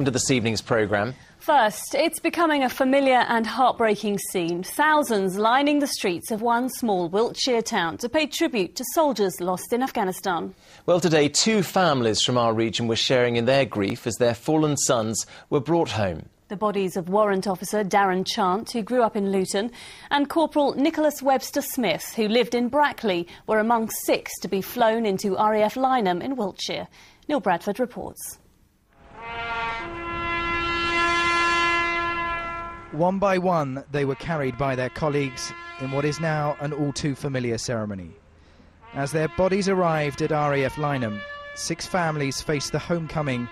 To this evening's programme. First, it's becoming a familiar and heartbreaking scene. Thousands lining the streets of one small Wiltshire town to pay tribute to soldiers lost in Afghanistan. Well, today, two families from our region were sharing in their grief as their fallen sons were brought home. The bodies of Warrant Officer Darren Chant, who grew up in Luton, and Corporal Nicholas Webster Smith, who lived in Brackley, were among 6 to be flown into RAF Lyneham in Wiltshire. Neil Bradford reports. One by one, they were carried by their colleagues in what is now an all-too-familiar ceremony. As their bodies arrived at RAF Lyneham, 6 families faced the homecoming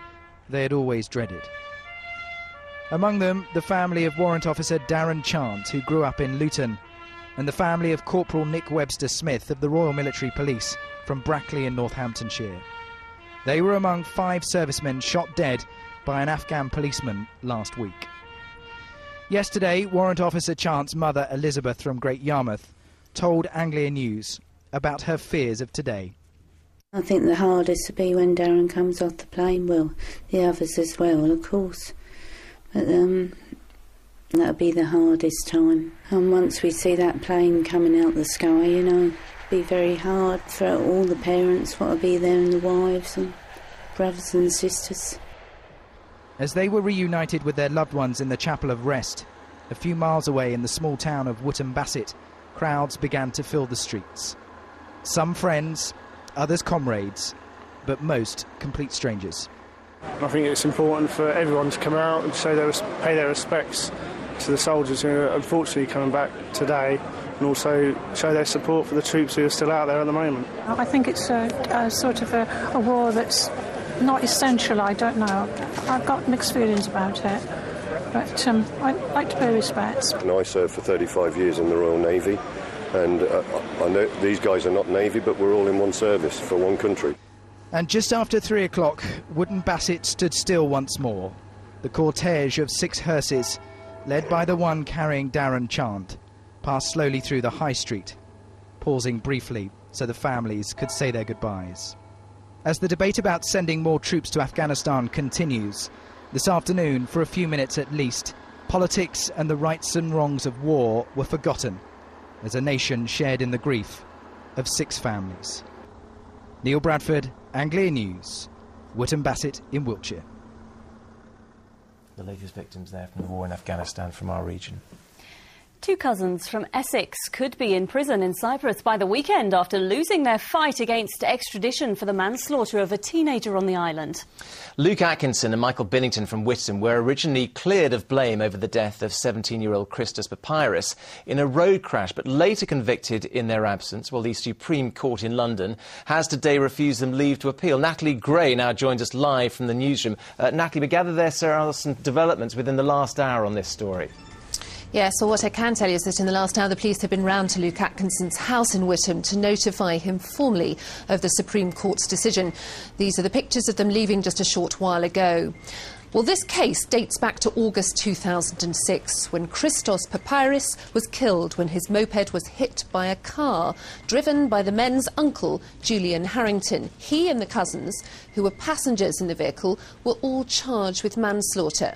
they had always dreaded. Among them, the family of Warrant Officer Darren Chant, who grew up in Luton, and the family of Corporal Nick Webster Smith of the Royal Military Police from Brackley in Northamptonshire. They were among 5 servicemen shot dead by an Afghan policeman last week. Yesterday, Warrant Officer Chant's mother, Elizabeth from Great Yarmouth, told Anglia News about her fears of today. I think the hardest will be when Darren comes off the plane, well, the others as well, of course. But that'll be the hardest time. And once we see that plane coming out the sky, you know, it'll be very hard for all the parents, what'll be there, and the wives and brothers and sisters. As they were reunited with their loved ones in the Chapel of Rest, a few miles away in the small town of Wootton Bassett, crowds began to fill the streets. Some friends, others comrades, but most complete strangers. I think it's important for everyone to come out and show pay their respects to the soldiers who are unfortunately coming back today, and also show their support for the troops who are still out there at the moment. I think it's a sort of a war that's not essential. I don't know. I've got mixed feelings about it, but I'd like to pay respects. And I served for 35 years in the Royal Navy, and I know these guys are not Navy, but we're all in one service for one country. And just after 3 o'clock, Wootton Bassett stood still once more. The cortege of 6 hearses, led by the one carrying Darren Chant, passed slowly through the High Street, pausing briefly so the families could say their goodbyes. As the debate about sending more troops to Afghanistan continues, this afternoon, for a few minutes at least, politics and the rights and wrongs of war were forgotten as a nation shared in the grief of 6 families. Neil Bradford, Anglia News, Wootton Bassett in Wiltshire. The latest victims there from the war in Afghanistan from our region. 2 cousins from Essex could be in prison in Cyprus by the weekend after losing their fight against extradition for the manslaughter of a teenager on the island. Luke Atkinson and Michael Binnington from Whitton were originally cleared of blame over the death of 17-year-old Christos Papyrus in a road crash, but later convicted in their absence. Well, the Supreme Court in London has today refused them leave to appeal. Natalie Gray now joins us live from the newsroom. Natalie, we gather there are some developments within the last hour on this story. Yes, well, what I can tell you is that in the last hour the police have been round to Luke Atkinson's house in Whittam to notify him formally of the Supreme Court's decision. These are the pictures of them leaving just a short while ago. Well, this case dates back to August 2006, when Christos Papyrus was killed when his moped was hit by a car driven by the men's uncle, Julian Harrington. He and the cousins, who were passengers in the vehicle, were all charged with manslaughter.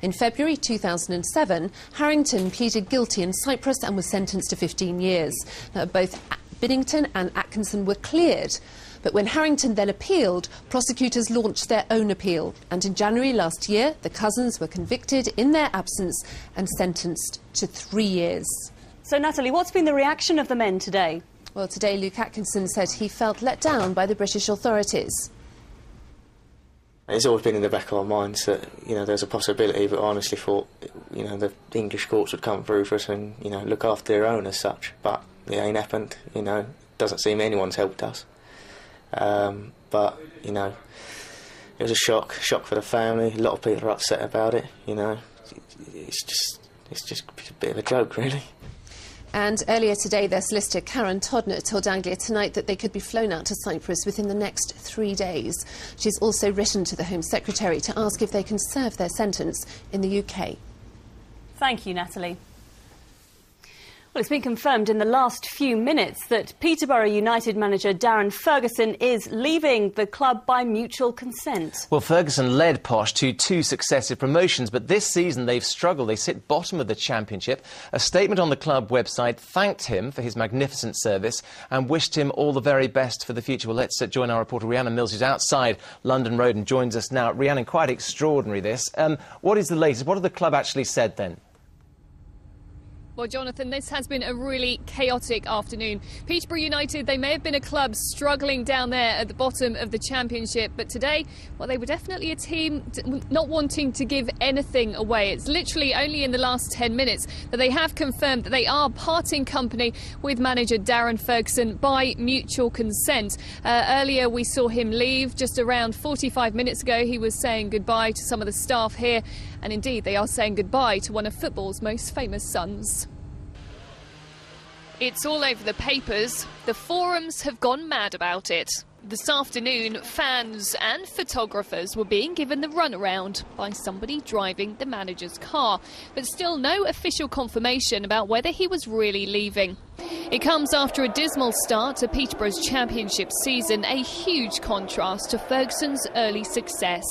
In February 2007, Harrington pleaded guilty in Cyprus and was sentenced to 15 years. Now, both Binnington and Atkinson were cleared. But when Harrington then appealed, prosecutors launched their own appeal. And in January last year, the cousins were convicted in their absence and sentenced to 3 years. So, Natalie, what's been the reaction of the men today? Well, today Luke Atkinson said he felt let down by the British authorities. It's always been in the back of our minds that, you know, there's a possibility, but I honestly thought, you know, the English courts would come through for us and, you know, look after their own as such. But it ain't happened, you know. Doesn't seem anyone's helped us. But, you know, it was a shock for the family. A lot of people are upset about it, you know. It's just a bit of a joke, really. And earlier today, their solicitor, Karen Todner, told Anglia Tonight that they could be flown out to Cyprus within the next 3 days. She's also written to the Home Secretary to ask if they can serve their sentence in the UK. Thank you, Natalie. Well, it's been confirmed in the last few minutes that Peterborough United manager Darren Ferguson is leaving the club by mutual consent. Well, Ferguson led Posh to 2 successive promotions, but this season they've struggled. They sit bottom of the Championship. A statement on the club website thanked him for his magnificent service and wished him all the very best for the future. Well, let's join our reporter Rhiannon Mills, who's outside London Road and joins us now. Rhiannon, quite extraordinary this. What is the latest? What have the club actually said then? Well, Jonathan, this has been a really chaotic afternoon. Peterborough United, they may have been a club struggling down there at the bottom of the Championship, but today, well, they were definitely a team not wanting to give anything away. It's literally only in the last 10 minutes that they have confirmed that they are parting company with manager Darren Ferguson by mutual consent. Earlier, we saw him leave. Just around 45 minutes ago, he was saying goodbye to some of the staff here, and indeed, they are saying goodbye to one of football's most famous sons. It's all over the papers. The forums have gone mad about it. This afternoon, fans and photographers were being given the runaround by somebody driving the manager's car, but still no official confirmation about whether he was really leaving. It comes after a dismal start to Peterborough's Championship season, a huge contrast to Ferguson's early success.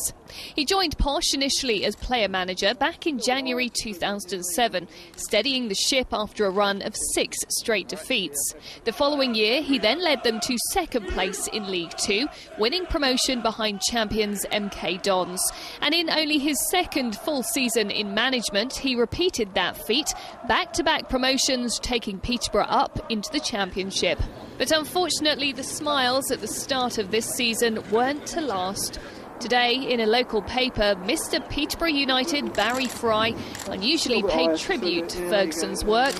He joined Posh initially as player manager back in January 2007, steadying the ship after a run of 6 straight defeats. The following year, he then led them to second place in League Two, winning promotion behind champions MK Dons. And in only his second full season in management, he repeated that feat, back-to-back promotions taking Peterborough up into the Championship. But unfortunately, the smiles at the start of this season weren't to last. Today, in a local paper, Mr. Peterborough United Barry Fry unusually paid tribute to Ferguson's work.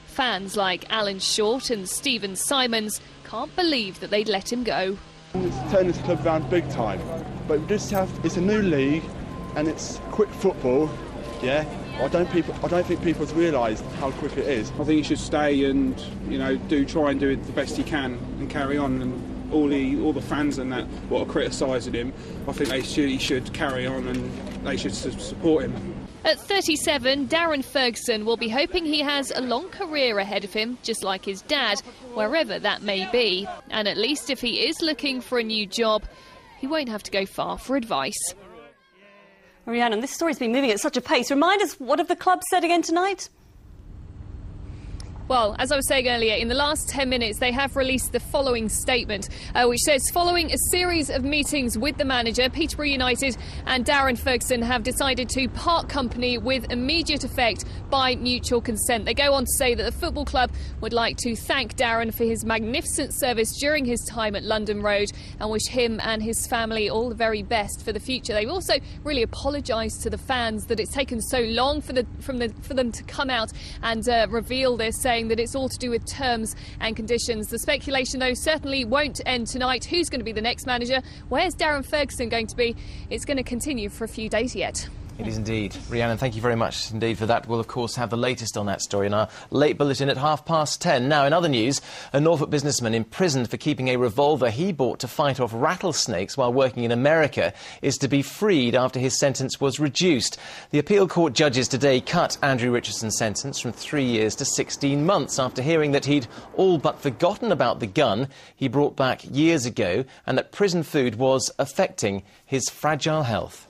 Fans like Alan Short and Stephen Simons can't believe that they'd let him go. It's turned this club around big time, but it's a new league and it's quick football, yeah. I don't think people have realised how quick it is. I think he should stay and, you know, try and do it the best he can and carry on. And all the fans and that what are criticising him, I think he should carry on and they should support him. At 37, Darren Ferguson will be hoping he has a long career ahead of him, just like his dad, wherever that may be. And at least if he is looking for a new job, he won't have to go far for advice. Rhiannon, this story's been moving at such a pace. Remind us, what have the club said again tonight? Well, as I was saying earlier, in the last 10 minutes, they have released the following statement, which says, following a series of meetings with the manager, Peterborough United and Darren Ferguson have decided to part company with immediate effect by mutual consent. They go on to say that the football club would like to thank Darren for his magnificent service during his time at London Road and wish him and his family all the very best for the future. They've also really apologised to the fans that it's taken so long for them to come out and reveal this, saying that it's all to do with terms and conditions. The speculation, though, certainly won't end tonight. Who's going to be the next manager? Where's Darren Ferguson going to be? It's going to continue for a few days yet. It is indeed. Rhiannon, thank you very much indeed for that. We'll, of course, have the latest on that story in our late bulletin at 10:30. Now, in other news, a Norfolk businessman imprisoned for keeping a revolver he bought to fight off rattlesnakes while working in America is to be freed after his sentence was reduced. The appeal court judges today cut Andrew Richardson's sentence from 3 years to 16 months after hearing that he'd all but forgotten about the gun he brought back years ago and that prison food was affecting his fragile health.